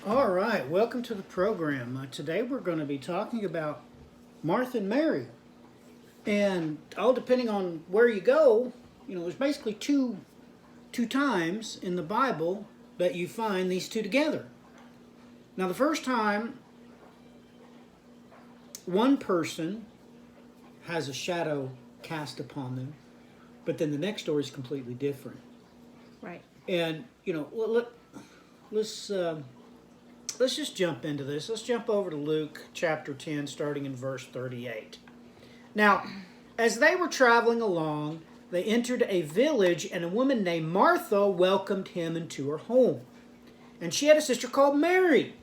All right, welcome to the program. Today we're going to be talking about Martha and Mary. And all depending on where you go, there's basically two times in the Bible that you find these two together. Now, the first time, one person has a shadow cast upon them, but then the next story is completely different. Right. And, let's let's just jump into this. Let's jump over to Luke chapter 10, starting in verse 38. Now, as they were traveling along, they entered a village, and a woman named Martha welcomed him into her home. And she had a sister called Mary,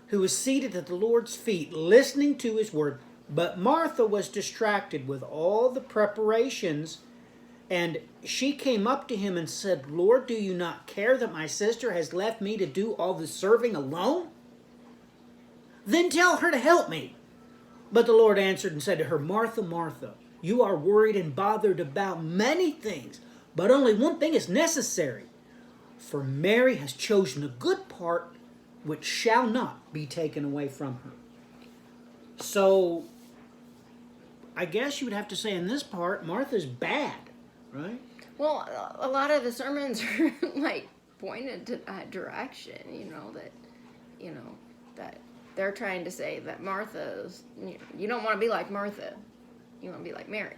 who was seated at the Lord's feet, listening to his word. But Martha was distracted with all the preparations, and she came up to him and said, Lord, do you not care that my sister has left me to do all the serving alone? Then tell her to help me. But the Lord answered and said to her, Martha, Martha, you are worried and bothered about many things, but only one thing is necessary. For Mary has chosen a good part, which shall not be taken away from her. So, I guess you would have to say in this part, Martha's bad, right? Well, a lot of the sermons are like pointed to that direction, that they're trying to say that Martha's, you don't want to be like Martha. You want to be like Mary,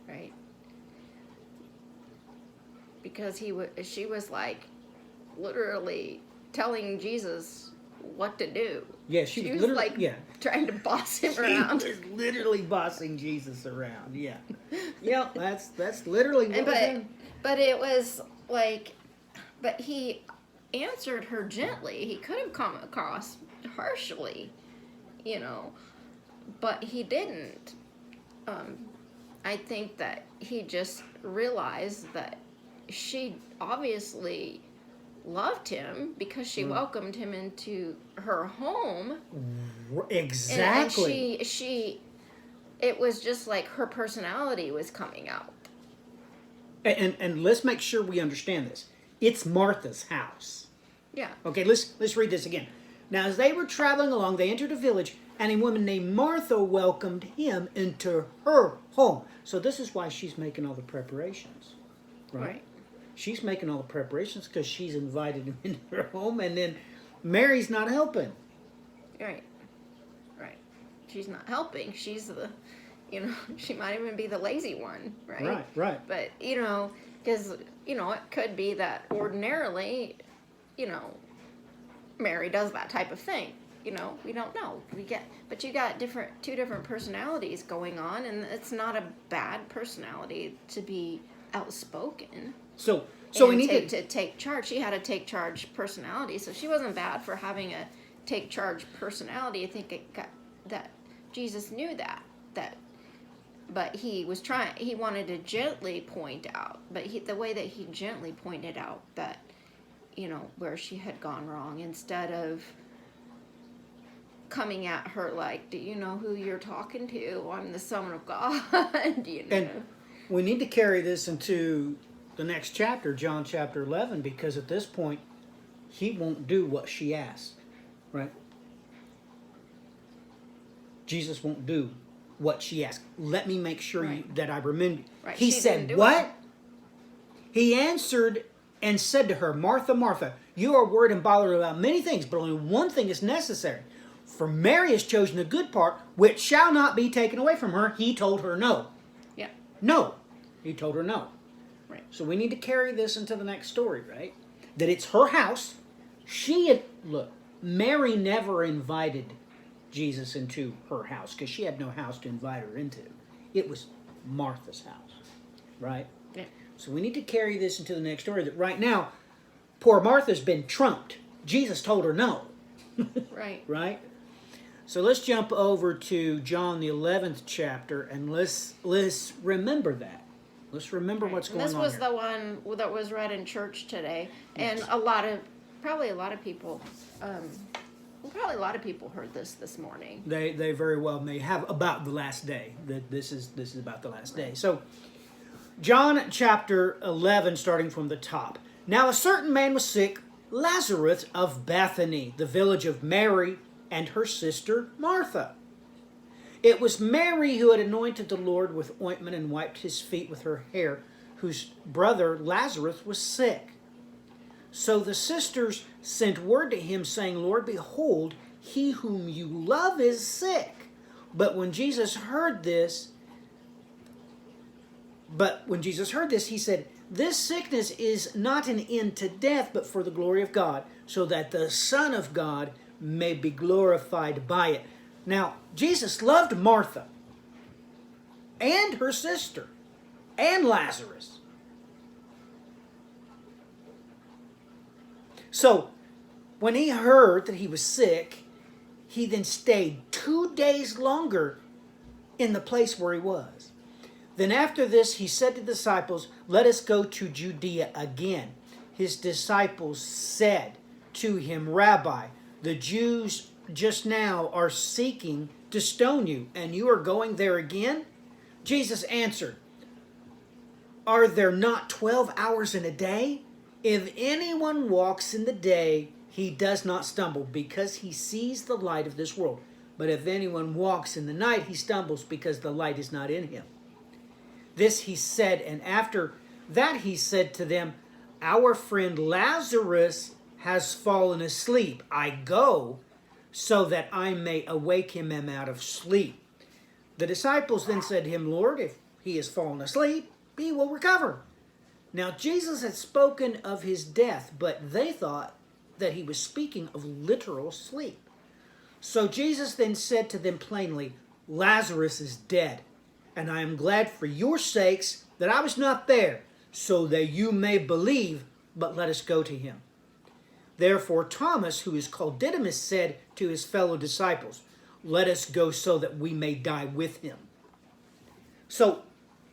right? Because she was like literally telling Jesus what to do. Yeah, she was literally, like trying to boss him around. She was literally bossing Jesus around. Yeah, yeah, that's literally what was in. But it was like, but he answered her gently. He could have come across harshly, but he didn't. I think that he just realized that she obviously loved him because she welcomed him into her home. Exactly. And she it was just like her personality was coming out. And let's make sure we understand this. It's Martha's house. Yeah. Okay, let's read this again. Now, as they were traveling along, they entered a village, and a woman named Martha welcomed him into her home. So this is why she's making all the preparations, right? She's making all the preparations because she's invited him into her home, and then Mary's not helping. Right. She's not helping. She's the, she might even be the lazy one, right? Right. But, because, it could be that ordinarily, Mary does that type of thing. We don't know. But you got two different personalities going on, and it's not a bad personality to be outspoken. So we need to take charge. She had a take charge personality, so she wasn't bad for having a take charge personality. I think that Jesus knew that, but he wanted to gently point out, but the way that he gently pointed out that, where she had gone wrong, instead of coming at her like, do you know who you're talking to? I'm the Son of God. And we need to carry this into the next chapter, John chapter 11, because at this point, he won't do what she asked, right? Jesus won't do what she asked. Let me make sure that I remember. Right. He said, what? He answered and said to her, Martha, Martha, you are worried and bothered about many things, but only one thing is necessary. For Mary has chosen the good part, which shall not be taken away from her. He told her no. Yeah. No. He told her no. Right. So we need to carry this into the next story, right? That it's her house. Mary never invited Jesus into her house because she had no house to invite her into. It was Martha's house, right? Yeah. So we need to carry this into the next story that right now, poor Martha's been trumped. Jesus told her no. Right. Right? So let's jump over to John the 11th chapter and let's remember that. Let's remember what's going on here. This was here. the one that was read in church today, and probably a lot of people heard this morning. They very well may have about the last day. That this is about the last day. So John chapter 11, starting from the top. Now a certain man was sick Lazarus of Bethany, the village of Mary and her sister Martha. It was Mary who had anointed the Lord with ointment and wiped his feet with her hair, whose brother Lazarus was sick. So the sisters sent word to him, saying, Lord, behold, he whom you love is sick. But when Jesus heard this, he said, this sickness is not an end to death, but for the glory of God, so that the Son of God may be glorified by it. Now, Jesus loved Martha and her sister and Lazarus. So, when he heard that he was sick, he then stayed 2 days longer in the place where he was. Then after this, he said to the disciples, let us go to Judea again. His disciples said to him, Rabbi, the Jews just now are seeking to stone you, and you are going there again? Jesus answered, are there not 12 hours in a day? If anyone walks in the day, he does not stumble, because he sees the light of this world. But if anyone walks in the night, he stumbles, because the light is not in him. This he said, and after that he said to them, our friend Lazarus has fallen asleep. I go so that I may awake him out of sleep. The disciples then said to him, Lord, if he has fallen asleep, he will recover. Now Jesus had spoken of his death, but they thought that he was speaking of literal sleep. So Jesus then said to them plainly, Lazarus is dead, and I am glad for your sakes that I was not there, so that you may believe, but let us go to him. Therefore Thomas, who is called Didymus, said to his fellow disciples, let us go so that we may die with him. So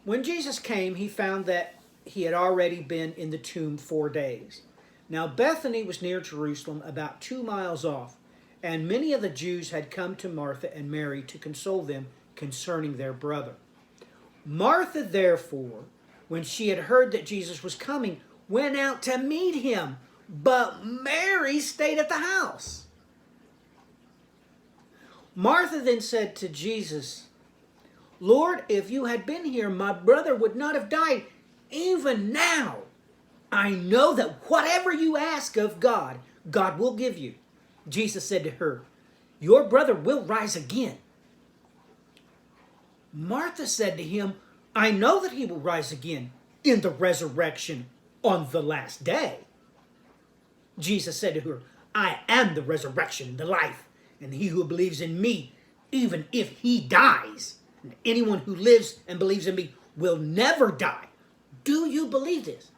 when Jesus came, he found that he had already been in the tomb 4 days. Now Bethany was near Jerusalem, about 2 miles off, and many of the Jews had come to Martha and Mary to console them concerning their brother. Martha, therefore, when she had heard that Jesus was coming, went out to meet him, but Mary stayed at the house. Martha then said to Jesus, Lord, if you had been here, my brother would not have died. Even now, I know that whatever you ask of God, God will give you. Jesus said to her, your brother will rise again. Martha said to him, I know that he will rise again in the resurrection on the last day. Jesus said to her, I am the resurrection and the life, and he who believes in me, even if he dies, and anyone who lives and believes in me will never die. Do you believe this?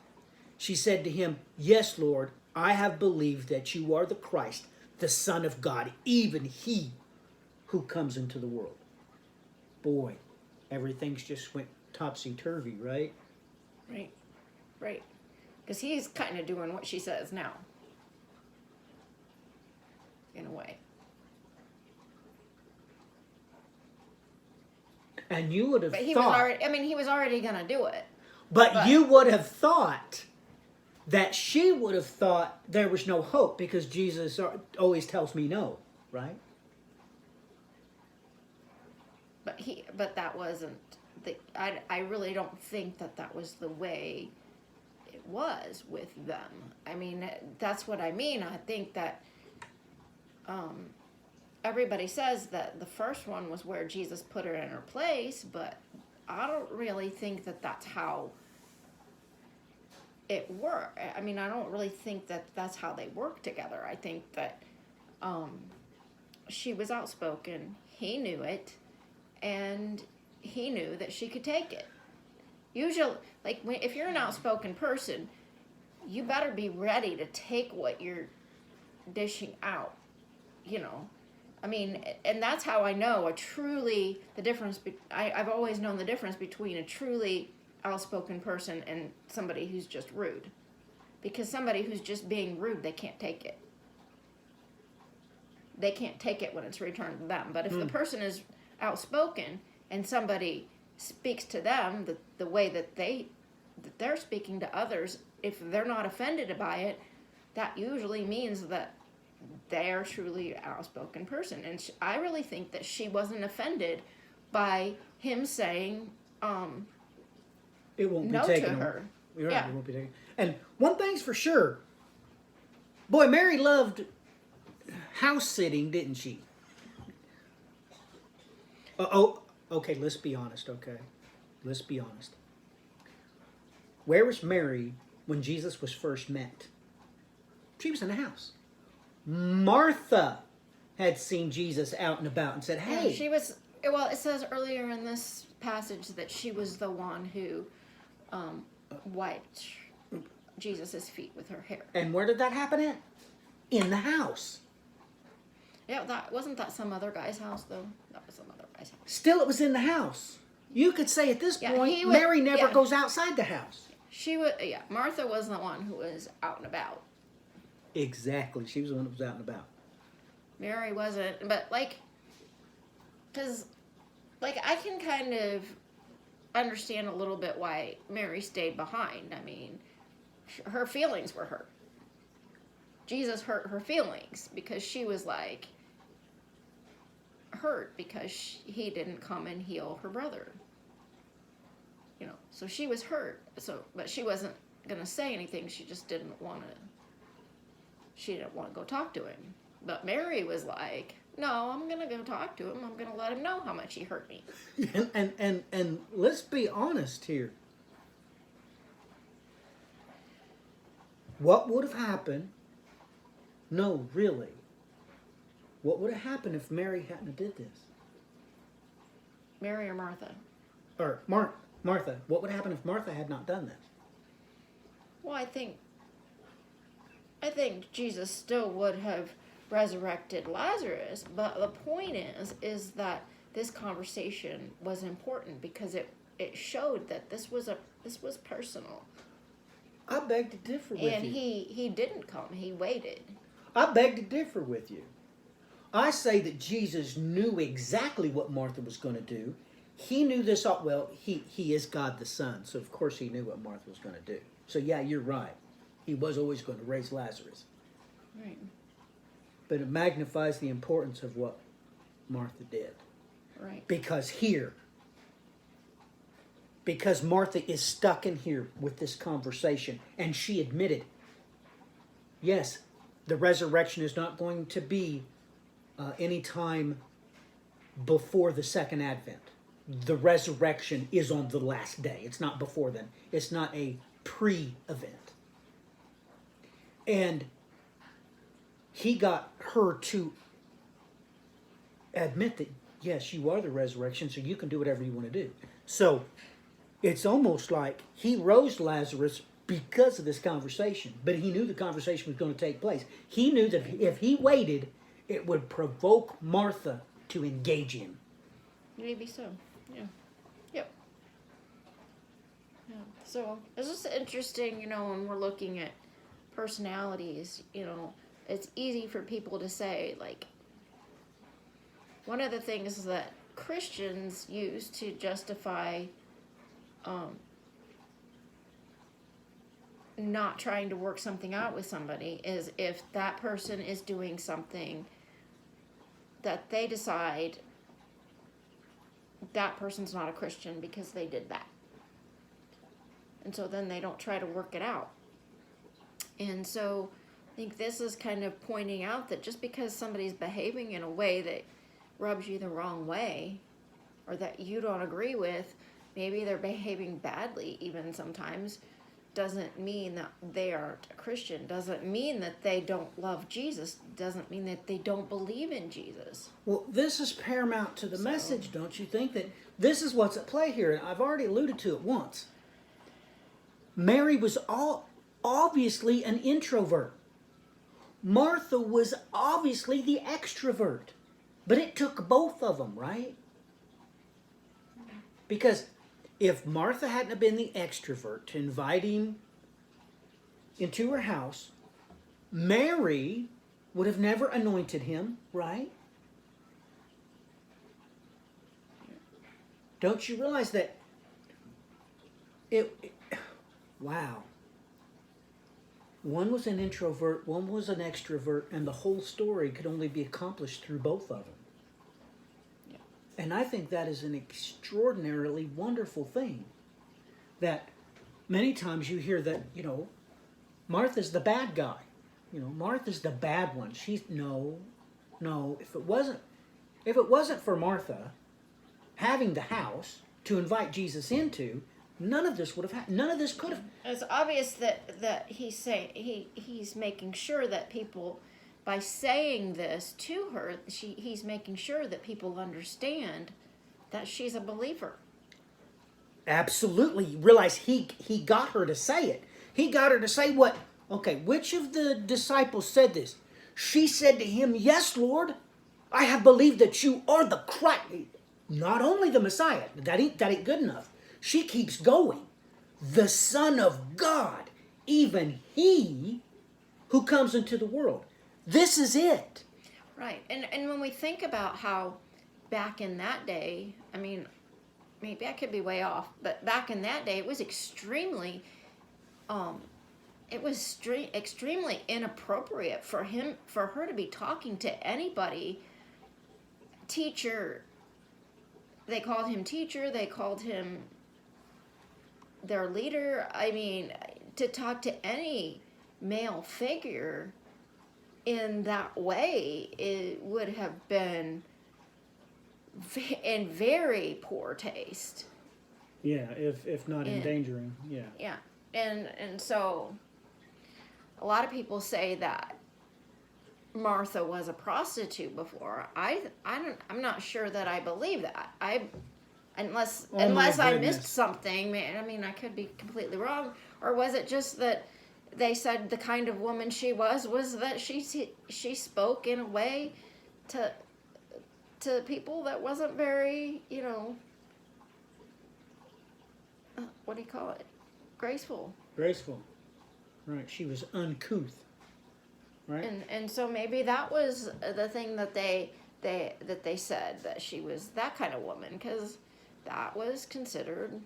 She said to him, yes, Lord, I have believed that you are the Christ, the Son of God, even he who comes into the world. Boy, everything's just went topsy-turvy, right? Right. Because he's kind of doing what she says now. In a way. And you would have But he thought... he was already going to do it. But you would have thought that she would have thought there was no hope, because Jesus always tells me no, right? But that wasn't... I really don't think that was the way it was with them. I mean, that's what I mean. I think that everybody says that the first one was where Jesus put her in her place, but I don't really think that that's how it worked. I mean, I don't really think that that's how they work together. I think that she was outspoken, he knew it, and he knew that she could take it. Usually, like, if you're an outspoken person, you better be ready to take what you're dishing out, you know. I mean, and that's how I know I've always known the difference between a truly outspoken person and somebody who's just rude. Because somebody who's just being rude, they can't take it. They can't take it when it's returned to them. But if the person is outspoken and somebody speaks to them the way that they're speaking to others, if they're not offended by it, that usually means that they're truly an outspoken person. And I really think that she wasn't offended by him saying It won't no be taken to away. her. You're right, Yeah. it won't be taken. And one thing's for sure. Boy, Mary loved house sitting, didn't she? Okay, let's be honest, okay? Let's be honest. Where was Mary when Jesus was first met? She was in the house. Martha had seen Jesus out and about and said, hey. Yeah, she was, well, it says earlier in this passage that she was the one who wiped Jesus' feet with her hair. And where did that happen at? In the house. Yeah, that wasn't that some other guy's house, though? That was some other guy's house. Still, it was in the house. You could say at this Yeah, point, Mary never goes outside the house. Martha was the one who was out and about. Exactly. She was the one that was out and about. Mary wasn't, but because, I can kind of understand a little bit why Mary stayed behind. I mean, her feelings were hurt. Jesus hurt her feelings because she was hurt because he didn't come and heal her brother. So she was hurt. But she wasn't gonna say anything. She just didn't want to. She didn't want to go talk to him. But Mary was like, "No, I'm gonna go talk to him. I'm gonna let him know how much he hurt me." And let's be honest here. What would have happened? No, really. What would have happened if Mary hadn't have did this? Mary or Martha? Or Martha. What would happen if Martha had not done this? Well, I think Jesus still would have resurrected Lazarus, but the point is that this conversation was important because it showed that this was personal. I beg to differ with And you. he didn't come. He waited. I beg to differ with you. I say that Jesus knew exactly what Martha was going to do. He knew this. Well, he is God the Son, so of course he knew what Martha was going to do. So yeah, you're right. He was always going to raise Lazarus. Right. But it magnifies the importance of what Martha did. Right. Because Martha is stuck in here with this conversation, and she admitted, yes, the resurrection is not going to be any time before the second advent. The resurrection is on the last day. It's not before then. It's not a pre-event. And he got her to admit that, yes, you are the resurrection, so you can do whatever you want to do. So it's almost like he rose Lazarus because of this conversation, but he knew the conversation was going to take place. He knew that if he waited, it would provoke Martha to engage him. Maybe so. Yeah. Yep. Yeah. So it's just interesting, when we're looking at personalities, it's easy for people to say, one of the things that Christians use to justify not trying to work something out with somebody is if that person is doing something that they decide that person's not a Christian because they did that. And so then they don't try to work it out. And so I think this is kind of pointing out that just because somebody's behaving in a way that rubs you the wrong way or that you don't agree with, maybe they're behaving badly even sometimes, doesn't mean that they aren't a Christian, doesn't mean that they don't love Jesus, doesn't mean that they don't believe in Jesus. Well, this is paramount to the message, don't you think? That this is what's at play here, and I've already alluded to it once. Mary was obviously an introvert. Martha was obviously the extrovert. But it took both of them, right? Because if Martha hadn't have been the extrovert to invite him into her house, Mary would have never anointed him, right? Don't you realize that wow. one was an introvert, one was an extrovert, and the whole story could only be accomplished through both of them. Yeah. And I think that is an extraordinarily wonderful thing. That many times you hear that, Martha's the bad guy. Martha's the bad one. She's no. If it wasn't for Martha having the house to invite Jesus into, none of this would have happened. None of this could have. It's obvious that he's making sure that people, by saying this to her, he's making sure that people understand that she's a believer. Absolutely. You realize he got her to say it. He got her to say what? Okay, which of the disciples said this? She said to him, "Yes, Lord, I have believed that you are the Christ." Not only the Messiah. That ain't good enough. She keeps going. The Son of God, even he who comes into the world. This is it. Right. And when we think about how back in that day, I mean, maybe I could be way off, but back in that day, it was extremely extremely inappropriate for her to be talking to anybody. Teacher. They called him teacher. They called him their leader. I mean, to talk to any male figure in that way, it would have been in very poor taste. Yeah, if not endangering. Yeah. Yeah, and so a lot of people say that Martha was a prostitute before. I'm not sure that I believe that. Unless I missed something. I mean, I could be completely wrong. Or was it just that they said the kind of woman she was that she spoke in a way to people that wasn't very, what do you call it? Graceful. Graceful. Right. She was uncouth. Right. And so maybe that was the thing that they said, that she was that kind of woman, because that was considered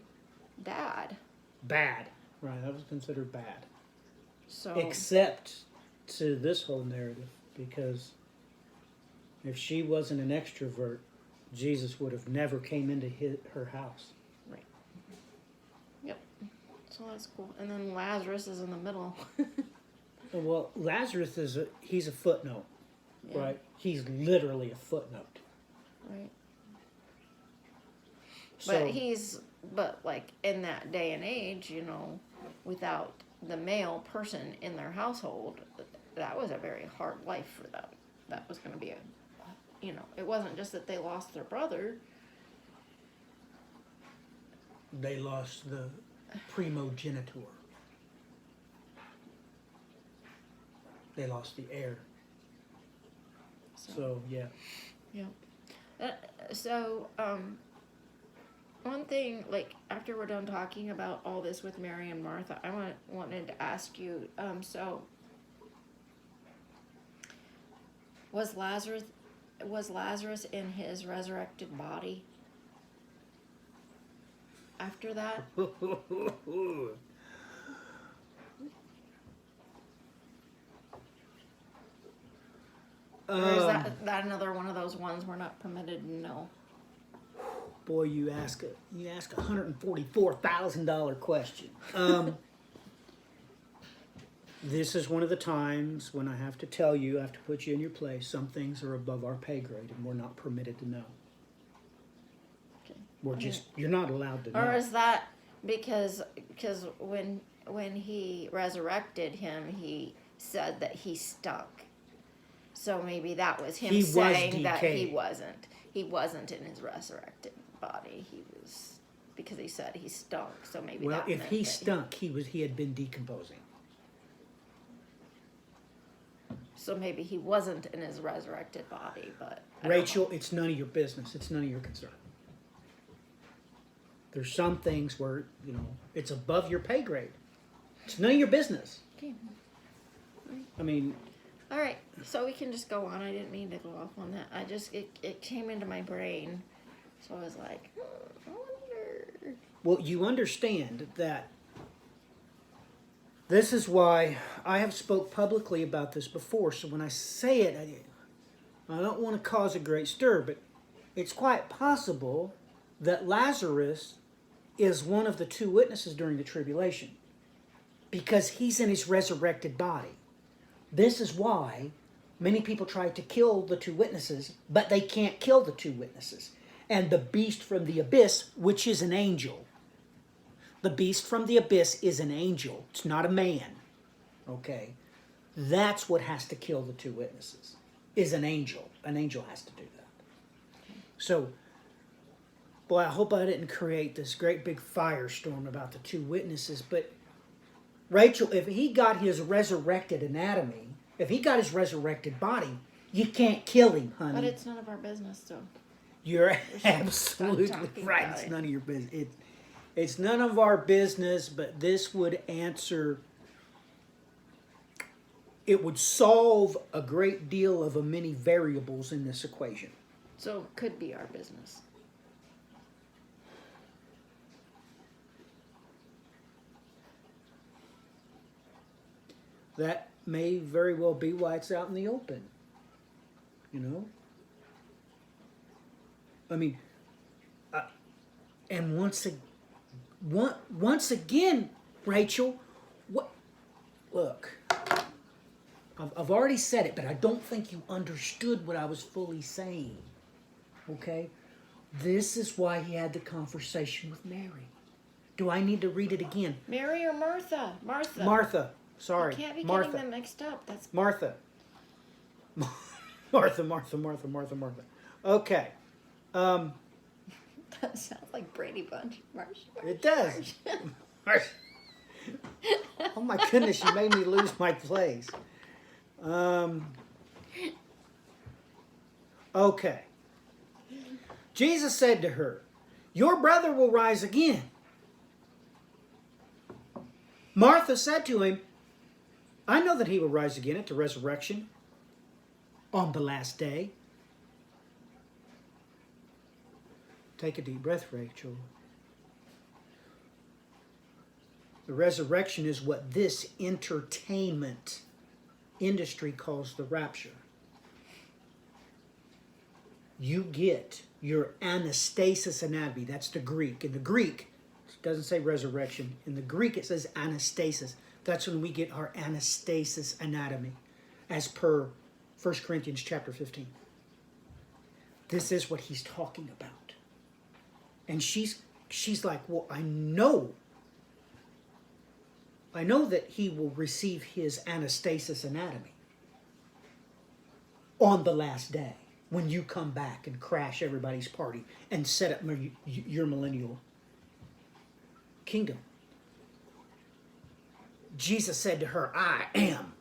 bad. Bad. Right. That was considered bad. So except to this whole narrative, because if she wasn't an extrovert, Jesus would have never came into her house. Right. Yep. So that's cool. And then Lazarus is in the middle. Well, Lazarus he's a footnote, yeah. Right? He's literally a footnote. Right. So, but like in that day and age, without the male person in their household, that was a very hard life for them. That was going to be it wasn't just that they lost their brother. They lost the primogenitor. They lost the heir. So yeah. Yeah. One thing, like, after we're done talking about all this with Mary and Martha, I wanted to ask you, so was Lazarus in his resurrected body after that? Or is that another one of those ones we're not permitted to know? Boy, you ask a $144,000 question. This is one of the times when I have to tell you, I have to put you in your place. Some things are above our pay grade, and we're not permitted to know. Okay. You're not allowed to know. Or is that because when he resurrected him, he said that he stunk. So maybe that was him saying that he wasn't in his resurrected body. He was, because he said he stunk. So maybe well, if he stunk, he had been decomposing. So maybe he wasn't in his resurrected body, but Rachel, it's none of your business. It's none of your concern. There's some things where it's above your pay grade. It's none of your business. Okay. I mean. All right, so we can just go on. I didn't mean to go off on that. It came into my brain, so I was like, I wonder. Well, you understand that This is why I have spoke publicly about this before. So when I say it, I don't want to cause a great stir, but it's quite possible that Lazarus is one of the two witnesses during the tribulation because he's in his resurrected body. This is why many people try to kill the two witnesses, but they can't kill the two witnesses. And the beast from the abyss, which is an angel. The beast from the abyss is an angel. It's not a man. Okay? That's what has to kill the two witnesses, is an angel. An angel has to do that. So, boy, I hope I didn't create this great big firestorm about the two witnesses, but Rachel, if he got his resurrected anatomy, if he got his resurrected body, you can't kill him, honey. But it's none of our business, so. You're absolutely talking right. about It's it. none of your business. It's none of our business, but this would answer, it would solve a great deal of many variables in this equation. So it could be our business. That may very well be why it's out in the open. You know? I mean, and once again, Rachel, look, I've already said it, but I don't think you understood what I was fully saying. Okay? This is why he had the conversation with Mary. Do I need to read it again? Mary or Martha? Martha. Martha. Sorry. You can't be Martha. getting them mixed up. That's Martha. Martha. Okay. that sounds like Brady Bunch. Marsh. It does. Oh my goodness, you made me lose my place. Okay. Jesus said to her, "Your brother will rise again." Martha said to him, "I know that he will rise again at the resurrection on the last day." Take a deep breath, Rachel. The resurrection is what this entertainment industry calls the rapture. You get your anastasis anatomy. That's the Greek. In the Greek, it doesn't say resurrection. In the Greek, it says anastasis. That's when we get our anastasis anatomy, as per 1 Corinthians chapter 15. This is what he's talking about. And she's like, well, I know that he will receive his anastasis anatomy on the last day when you come back and crash everybody's party and set up your millennial kingdom. Jesus said to her, "I am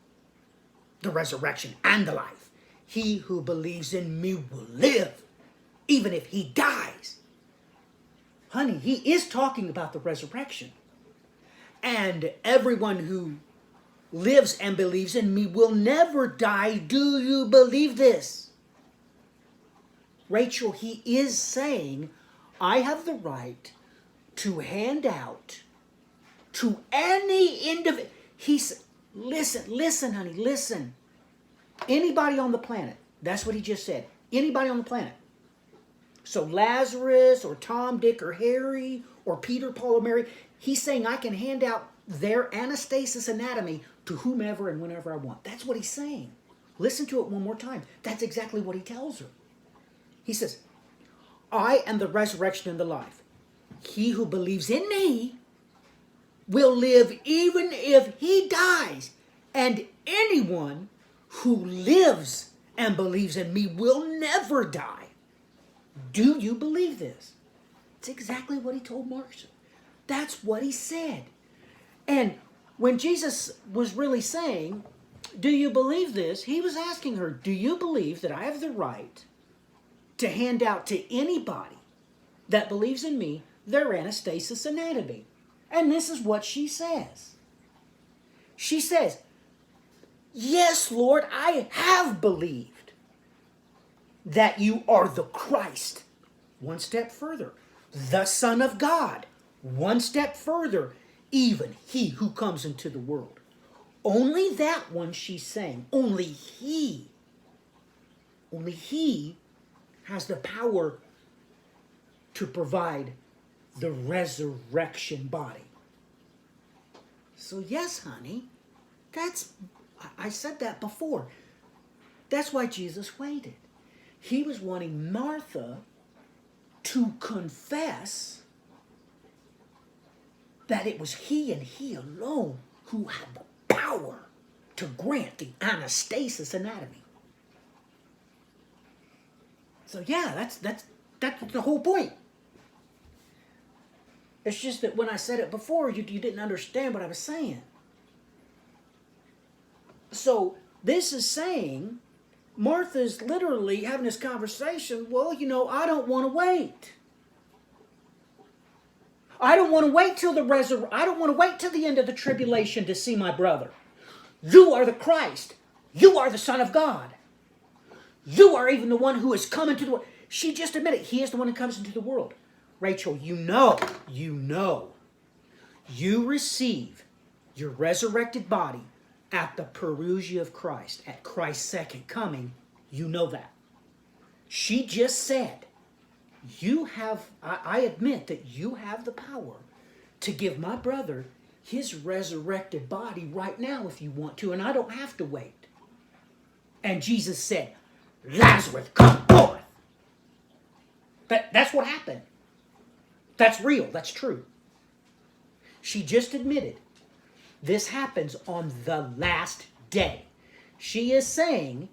the resurrection and the life. He who believes in me will live, even if he dies." Honey, he is talking about the resurrection. And everyone who lives and believes in me will never die. Do you believe this? Rachel, he is saying, I have the right to hand out to any individual. He's, listen, honey, listen. Anybody on the planet, that's what he just said. Anybody on the planet. So Lazarus or Tom, Dick, or Harry, or Peter, Paul, or Mary, he's saying I can hand out their anastasis anatomy to whomever and whenever I want. That's what he's saying. Listen to it one more time. That's exactly what he tells her. He says, I am the resurrection and the life. He who believes in me will live even if he dies. And anyone who lives and believes in me will never die. Do you believe this? It's exactly what he told Martha. That's what he said. And when Jesus was really saying, do you believe this? He was asking her, do you believe that I have the right to hand out to anybody that believes in me their anastasis anatomy? And this is what she says. She says, yes, Lord, I have believed that you are the Christ. One step further, the Son of God. One step further, even he who comes into the world. Only that one she's saying. Only he has the power to provide the resurrection body. So yes, honey, I said that before. That's why Jesus waited. He was wanting Martha to confess that it was he and he alone who had the power to grant the anastasis anatomy. So yeah, that's the whole point. It's just that when I said it before, you didn't understand what I was saying. So this is saying, Martha's literally having this conversation, well, I don't want to wait. I don't want to wait till I don't want to wait till the end of the tribulation to see my brother. You are the Christ. You are the Son of God. You are even the one who has come into the world. She just admitted he is the one who comes into the world. Rachel, you receive your resurrected body at the parousia of Christ, at Christ's second coming. You know that. She just said, I admit that you have the power to give my brother his resurrected body right now if you want to, and I don't have to wait. And Jesus said, Lazarus, come forth. That's what happened. That's real. That's true. She just admitted this happens on the last day. She is saying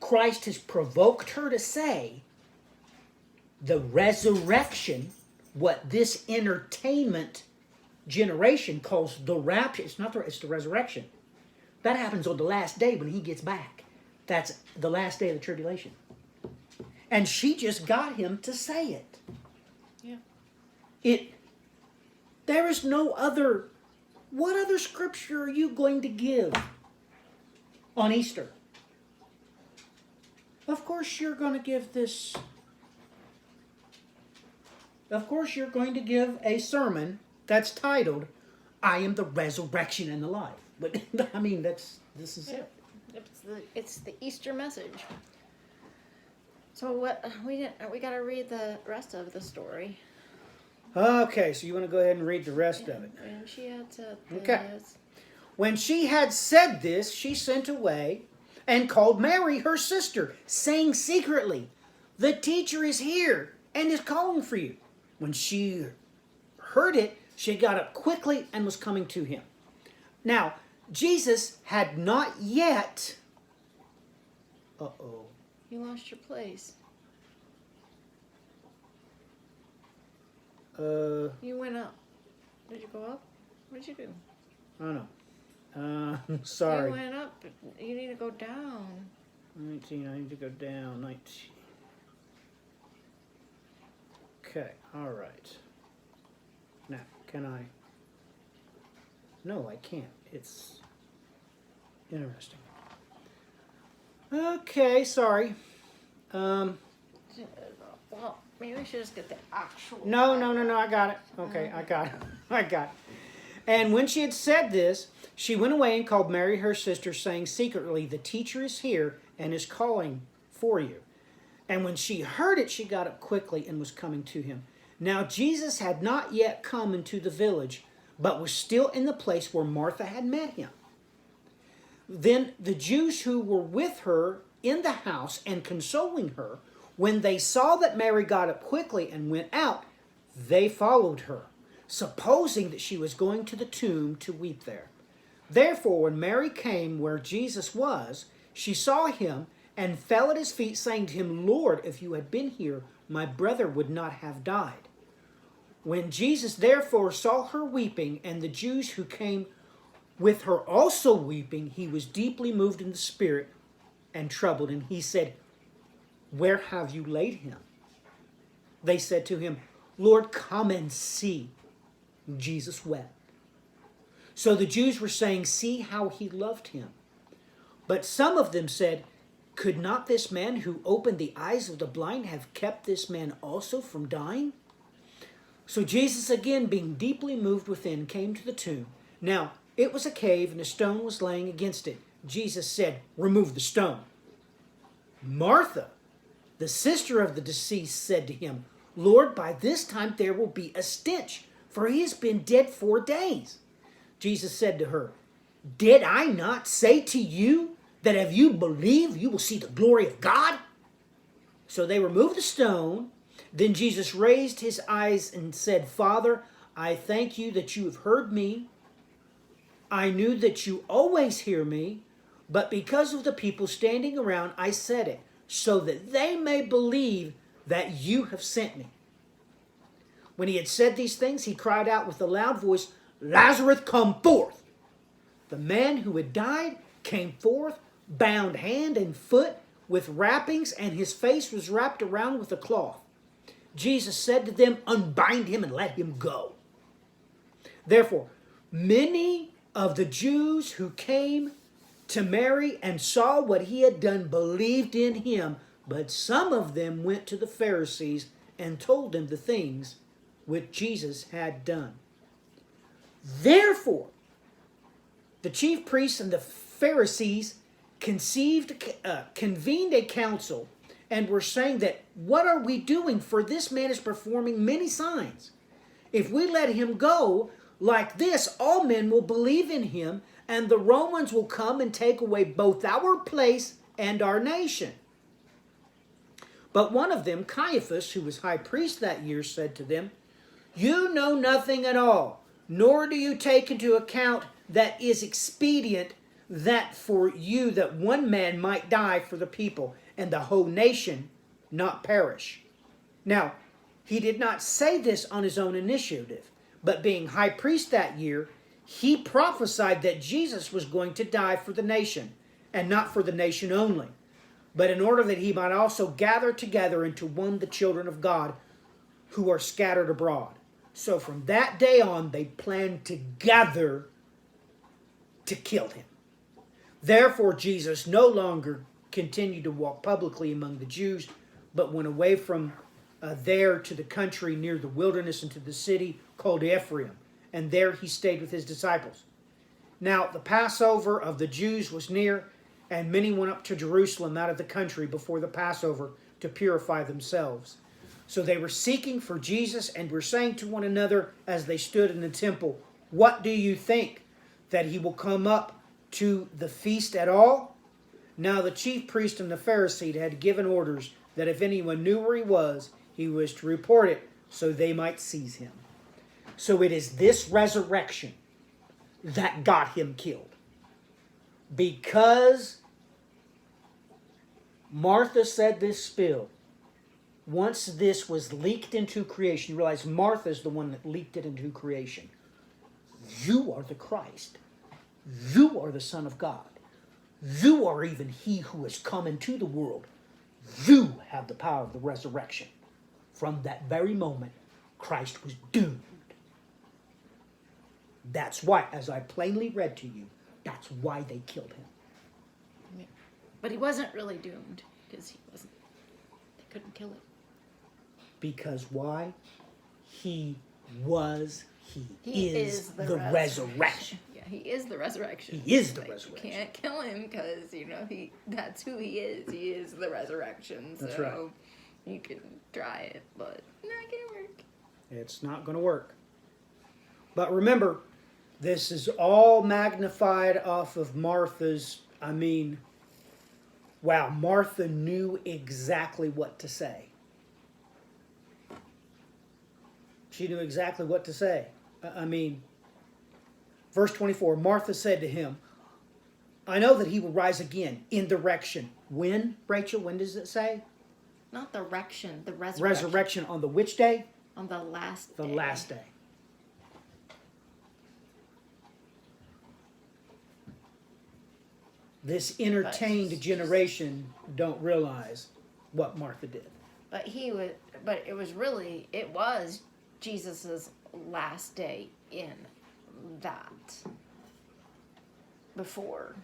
Christ has provoked her to say the resurrection, what this entertainment generation calls the rapture. It's the resurrection. That happens on the last day when he gets back. That's the last day of the tribulation. And she just got him to say it. Yeah. There is no other. What other scripture are you going to give on Easter? Of course you're going to give this. Of course you're going to give a sermon that's titled, I am the resurrection and the life. But I mean, this is it. It's the Easter message. So what we got to read the rest of the story. Okay, so you want to go ahead and read the rest of it. And she had said this. Okay. When she had said this, she sent away and called Mary, her sister, saying secretly, the teacher is here and is calling for you. When she heard it, she got up quickly and was coming to him. Now, Jesus had not yet... Uh-oh. You lost your place. You went up. Did you go up? What did you do? I don't know. Sorry. You went up. You need to go down. 19, I need to go down. 19. Okay, all right. Now, can I? No, I can't. It's interesting. Okay, sorry. Well, maybe we should just get the actual... No, I got it. Okay, I got it. And when she had said this, she went away and called Mary, her sister, saying secretly, the teacher is here and is calling for you. And when she heard it, she got up quickly and was coming to him. Now Jesus had not yet come into the village, but was still in the place where Martha had met him. Then the Jews who were with her in the house and consoling her, when they saw that Mary got up quickly and went out, they followed her, supposing that she was going to the tomb to weep there. Therefore, when Mary came where Jesus was, she saw him and fell at his feet, saying to him, Lord, if you had been here, my brother would not have died. When Jesus therefore saw her weeping, and the Jews who came with her also weeping, he was deeply moved in the spirit and troubled, and he said, where have you laid him? They said to him, Lord, come and see. Jesus wept. So the Jews were saying, see how he loved him. But some of them said, could not this man who opened the eyes of the blind have kept this man also from dying? So Jesus, again being deeply moved within, came to the tomb. Now, it was a cave, and a stone was laying against it. Jesus said, "Remove the stone." Martha, the sister of the deceased, said to him, "Lord, by this time there will be a stench, for he has been dead 4 days." Jesus said to her, "Did I not say to you that if you believe, you will see the glory of God?" So they removed the stone. Then Jesus raised his eyes and said, "Father, I thank you that you have heard me. I knew that you always hear me, but because of the people standing around, I said it, so that they may believe that you have sent me." When he had said these things, he cried out with a loud voice, "Lazarus, come forth!" The man who had died came forth, bound hand and foot with wrappings, and his face was wrapped around with a cloth. Jesus said to them, "Unbind him and let him go." Therefore, many of the Jews who came to Mary and saw what he had done believed in him, but some of them went to the Pharisees and told them the things which Jesus had done. Therefore, the chief priests and the Pharisees convened a council and were saying that, "What are we doing? For this man is performing many signs. If we let him go like this, all men will believe in him, and the Romans will come and take away both our place and our nation." But one of them, Caiaphas, who was high priest that year, said to them, "You know nothing at all, nor do you take into account that is expedient that for you that one man might die for the people, and the whole nation not perish." Now, he did not say this on his own initiative, but being high priest that year, he prophesied that Jesus was going to die for the nation, and not for the nation only, but in order that he might also gather together into one the children of God who are scattered abroad. So from that day on, they planned together to kill him. Therefore, Jesus no longer continued to walk publicly among the Jews, but went away from there to the country near the wilderness and to the city called Ephraim. And there he stayed with his disciples. Now the Passover of the Jews was near, and many went up to Jerusalem out of the country before the Passover to purify themselves. So they were seeking for Jesus and were saying to one another as they stood in the temple, "What do you think? That he will come up to the feast at all?" Now the chief priest and the Pharisee had given orders that if anyone knew where he was to report it, so they might seize him. So it is this resurrection that got him killed. Because Martha said this spill, once this was leaked into creation, you realize Martha's the one that leaked it into creation. You are the Christ. You are the Son of God. You are even he who has come into the world. You have the power of the resurrection. From that very moment, Christ was doomed. That's why, as I plainly read to you, that's why they killed him. But he wasn't really doomed because they couldn't kill him. Because why? He is the resurrection. resurrection. Yeah, he is the resurrection. He is the resurrection. You can't kill him because, that's who he is. He is the resurrection. That's so right. You can try it, but not gonna work. It's not going to work. But remember, this is all magnified off of Martha's, Martha knew exactly what to say. She knew exactly what to say. Verse 24, Martha said to him, "I know that he will rise again in the resurrection." When, Rachel? When does it say? Not the resurrection, the resurrection. Resurrection on the which day? On the last day. The last day. This entertained generation don't realize what Martha did. But it was Jesus's last day in that before,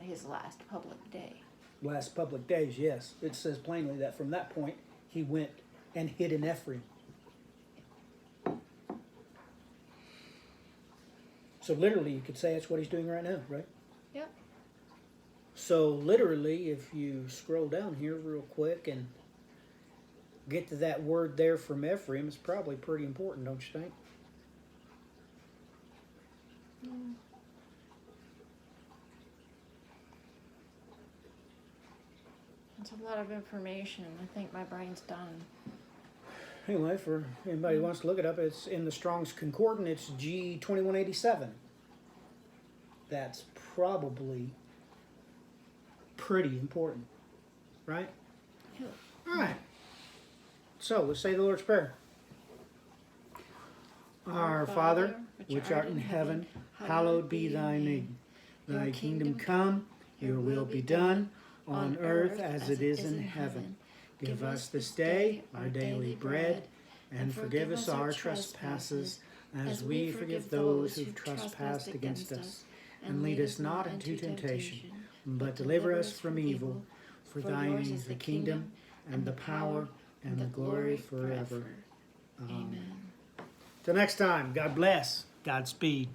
his last public day. Last public days, yes. It says plainly that from that point he went and hid in Ephraim. So literally, you could say that's what he's doing right now, right? Yep. So literally, if you scroll down here real quick and get to that word there from Ephraim, it's probably pretty important, don't you think? It's a lot of information. I think my brain's done. Anyway, for anybody who wants to look it up, it's in the Strong's Concordance. It's G2187. That's probably pretty important, right? Yeah. All right. So let's say the Lord's Prayer. Our Father, which art in heaven, hallowed be thy name. Thy kingdom come, your will be done, on earth as it is in heaven. Give us this day our daily bread, and forgive us our trespasses, as we forgive those who've trespassed against us. And lead us not into temptation, but deliver us from evil. For thine is the kingdom, and the power, and the glory forever. Amen. Till next time, God bless. Godspeed.